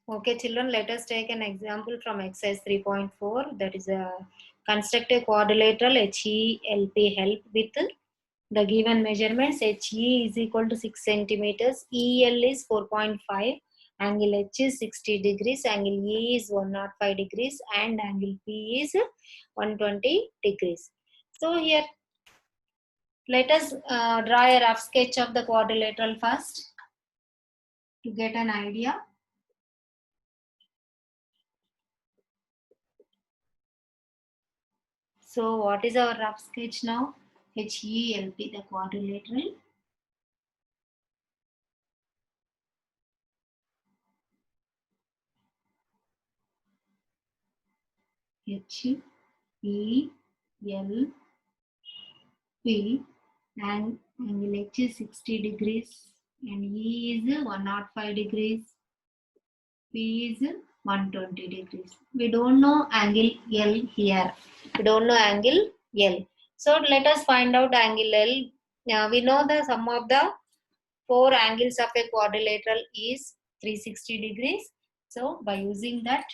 Okay, children, let us take an example from exercise 3.4. That is a construct a quadrilateral HELP help with the given measurements. HE is equal to 6 centimeters, EL is 4.5, angle H is 60 degrees, angle E is 105 degrees, and angle P is 120 degrees. So here, let us draw a rough sketch of the quadrilateral first to get an idea. So what is our rough sketch now? HELP, the quadrilateral. HELP and angle H is 60 degrees and E is 105 degrees. P is 120 degrees. We don't know angle L here. We don't know angle L. So let us find out angle L. Now we know the sum of the four angles of a quadrilateral is 360 degrees. So by using that,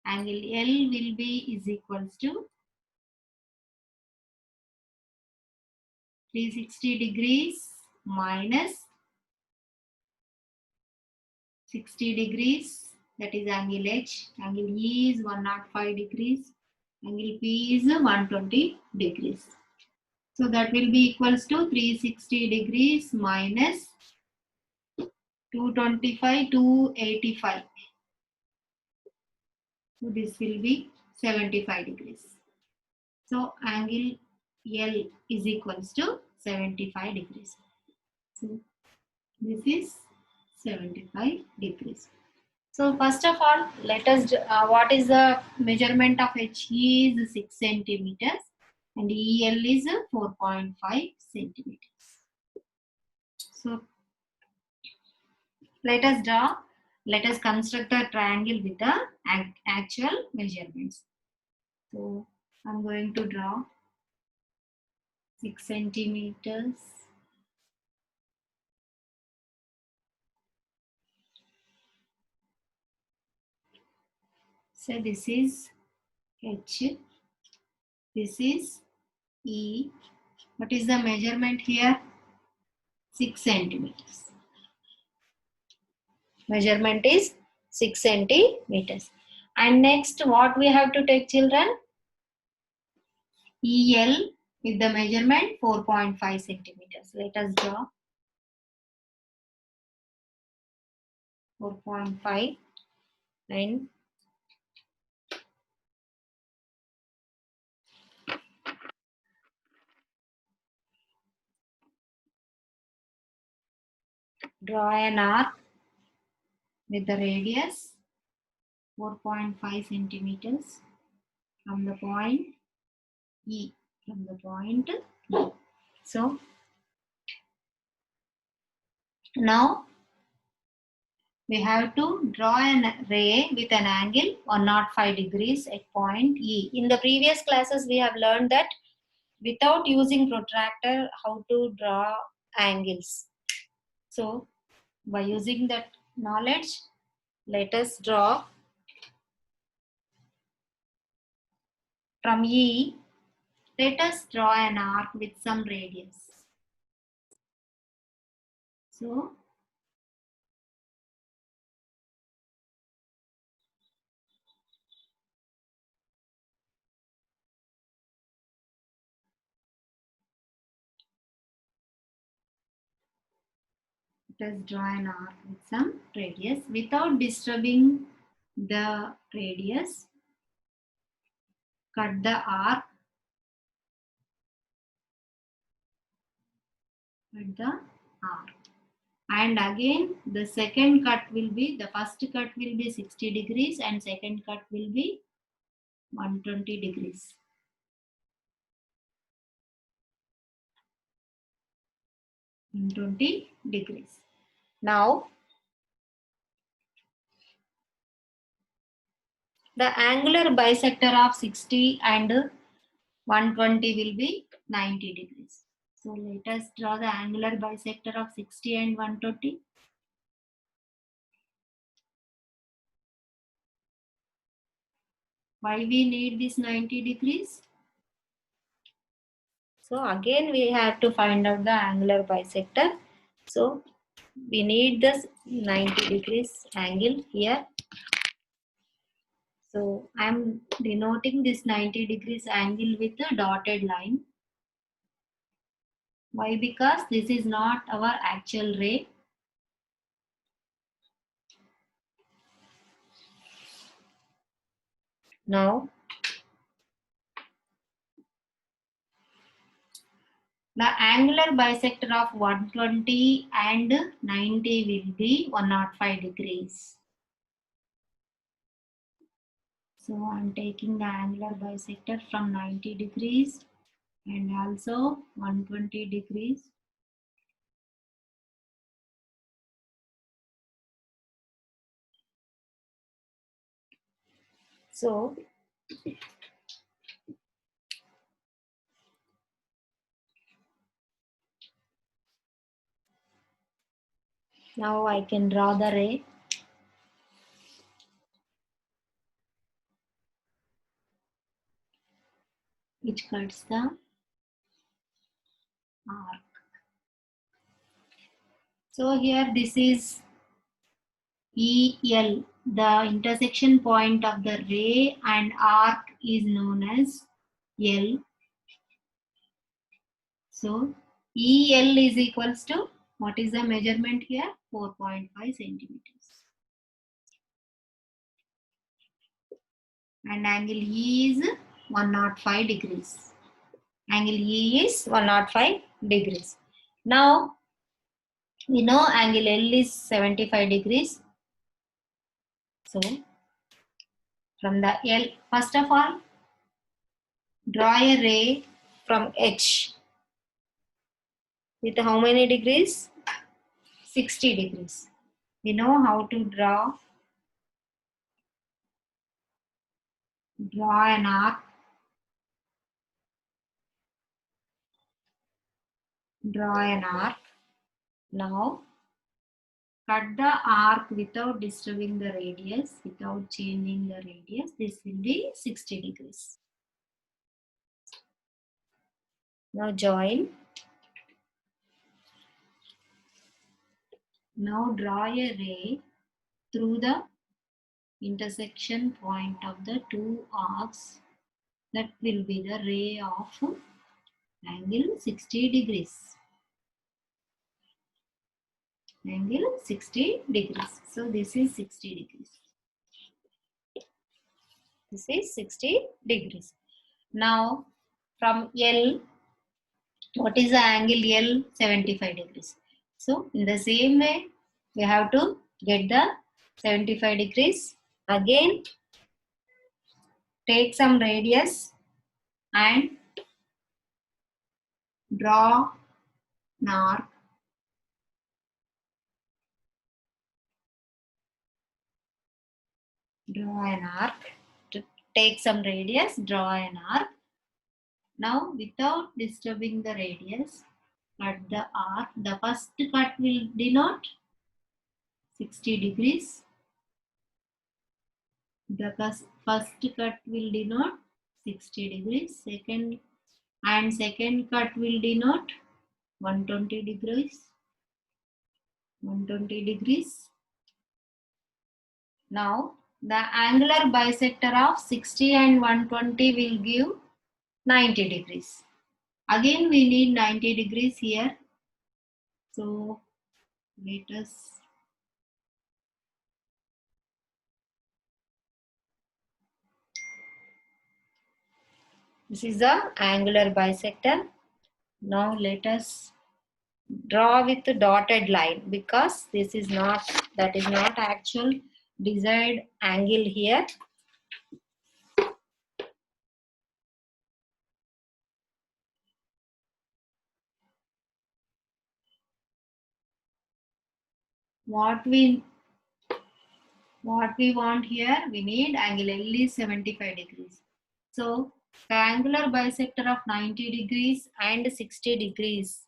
angle L will be is equals to 360 degrees minus 60 degrees, that is angle H. Angle E is 105 degrees. Angle P is 120 degrees. So that will be equals to 360 degrees minus 225, 285. So this will be 75 degrees. So angle L is equals to 75 degrees. So this is 75 degrees. So first of all, let us, what is the measurement of HE is 6 centimeters and EL is 4.5 centimeters. So let us draw, let us construct a triangle with the actual measurements. So I'm going to draw 6 centimeters. So this is H, this is E. What is the measurement here? 6 centimeters. Measurement is 6 centimeters. And next, what we have to take, children? EL with the measurement 4.5 centimeters. Let us draw 4.5 and draw an arc with the radius 4.5 centimeters from the point E. From the point E. So now we have to draw an ray with an angle 105 degrees at point E. In the previous classes, we have learned that without using protractor, how to draw angles. So by using that knowledge, let us draw from E. Let us draw an arc with some radius. So let us draw an arc with some radius without disturbing the radius. Cut the arc. Cut the arc. And again the second cut will be, the first cut will be 60 degrees and second cut will be 120 degrees. 120 degrees. Now the angular bisector of 60 and 120 will be 90 degrees. So let us draw the angular bisector of 60 and 120. Why we need this 90 degrees? So again we have to find out the angular bisector. So we need this 90 degrees angle here. So I am denoting this 90 degrees angle with a dotted line. Why? Because this is not our actual ray. Now the angular bisector of 120 and 90 will be 105 degrees. So I am taking the angular bisector from 90 degrees and also 120 degrees. So now I can draw the ray. Which cuts the arc. So here this is EL, the intersection point of the ray and arc is known as L. So EL is equals to, what is the measurement here? 4.5 centimeters. And angle E is 105 degrees. Angle E is 105 degrees. Now we know angle L is 75 degrees. So from the L, first of all, draw a ray from H with how many degrees? 60 degrees. We know how to draw an arc. Draw an arc. Now cut the arc without disturbing the radius, without changing the radius. This will be 60 degrees. Now join. Now draw a ray through the intersection point of the two arcs. That will be the ray of angle 60 degrees. Angle 60 degrees. So this is 60 degrees. This is 60 degrees. Now from L, what is the angle L? 75 degrees. So in the same way, we have to get the 75 degrees. Again, take some radius and draw an arc. Draw an arc. To take some radius, draw an arc. Now without disturbing the radius, cut the arc. The first cut will denote 60 degrees. The first cut will denote 60 degrees. Second cut will denote 120 degrees. 120 degrees. Now the angular bisector of 60 and 120 will give 90 degrees. Again we need 90 degrees here. So let us this is the angular bisector. Now let us draw with the dotted line because this is not, that is not actual desired angle here. What we want here, we need angle L is 75 degrees. So the angular bisector of 90 degrees and 60 degrees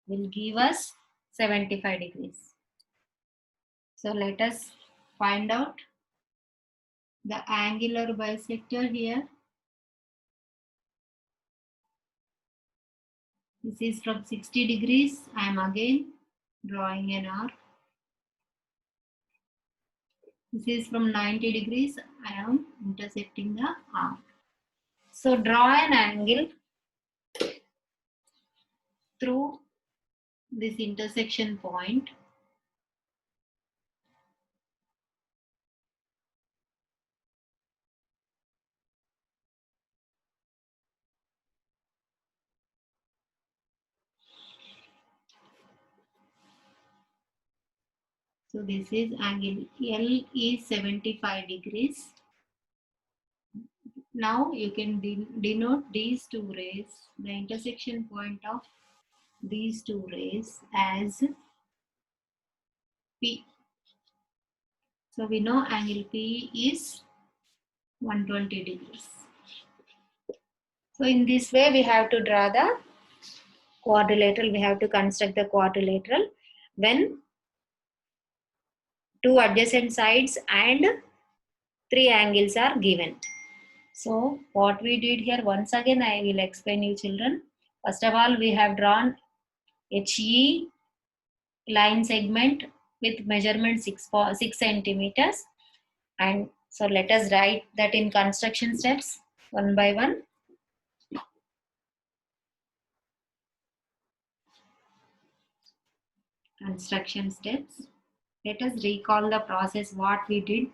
will give us 75 degrees. So let us find out. the angular bisector here. This is from 60 degrees. I am again drawing an arc. This is from 90 degrees. I am intersecting the arc. So draw an angle through this intersection point. So this is angle L is 75 degrees. Now you can denote these two rays, the intersection point of these two rays as P. So we know angle P is 120 degrees. So in this way we have to draw the quadrilateral. We have to construct the quadrilateral when two adjacent sides and three angles are given. So what we did here, once again I will explain you children. First of all, we have drawn HE line segment with measurement 6 centimeters. And so let us write that in construction steps one by one. Construction steps. Let us recall the process what we did.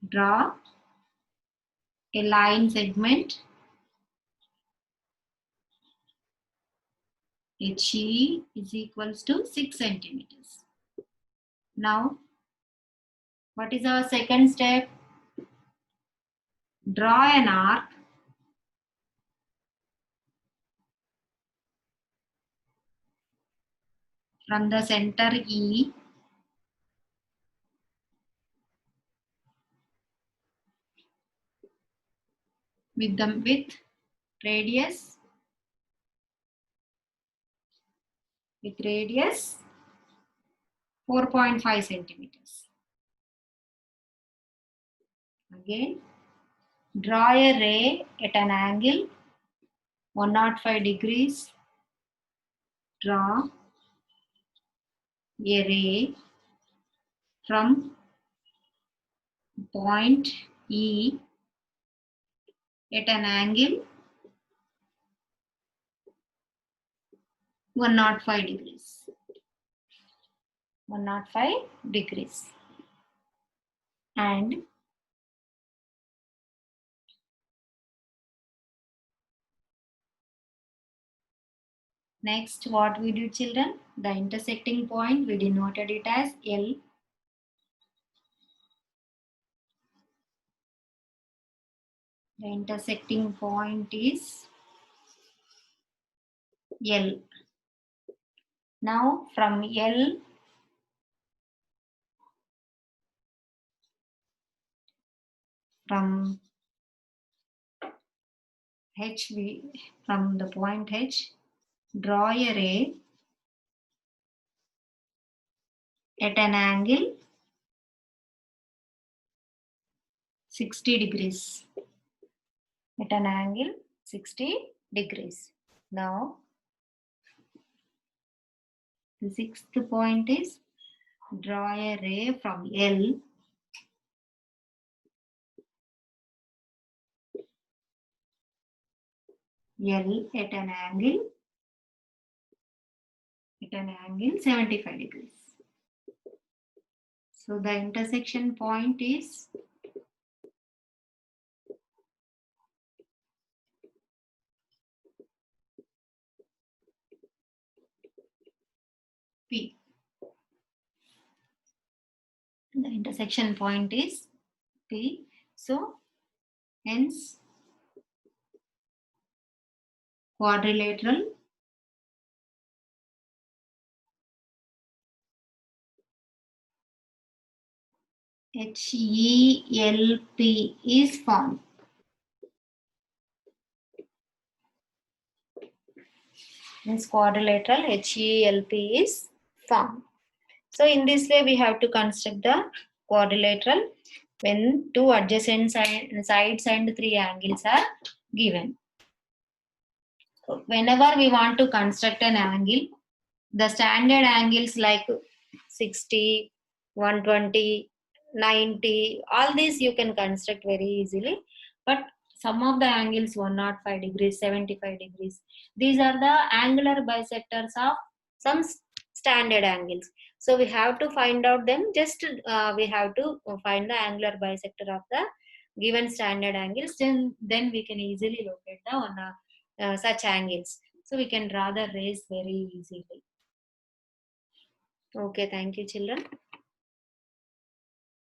Draw a line segment HE is equals to 6 centimeters. Now, what is our second step? Draw an arc from the center E with radius 4.5 centimeters. Again, draw a ray at an angle 105 degrees. Draw a ray from point E at an angle 105 degrees. 105 degrees. And next, what we do, children? The intersecting point, we denoted it as L. The intersecting point is L. Now, from L, from H, from the point H, draw a ray at an angle 60 degrees. At an angle 60 degrees. Now, the sixth point is draw a ray from L at an angle 75 degrees. So the intersection point is P. The intersection point is P. So hence quadrilateral HELP is formed. means quadrilateral HELP is formed. So in this way we have to construct the quadrilateral when two adjacent sides and three angles are given. So whenever we want to construct an angle, the standard angles like 60, 120, 90, all these you can construct very easily. But some of the angles 105 degrees, 75 degrees, these are the angular bisectors of some standard angles. So we have to find out them, just we have to find the angular bisector of the given standard angles, then we can easily locate the one such angles. So we can draw the rays very easily. Okay, thank you, children.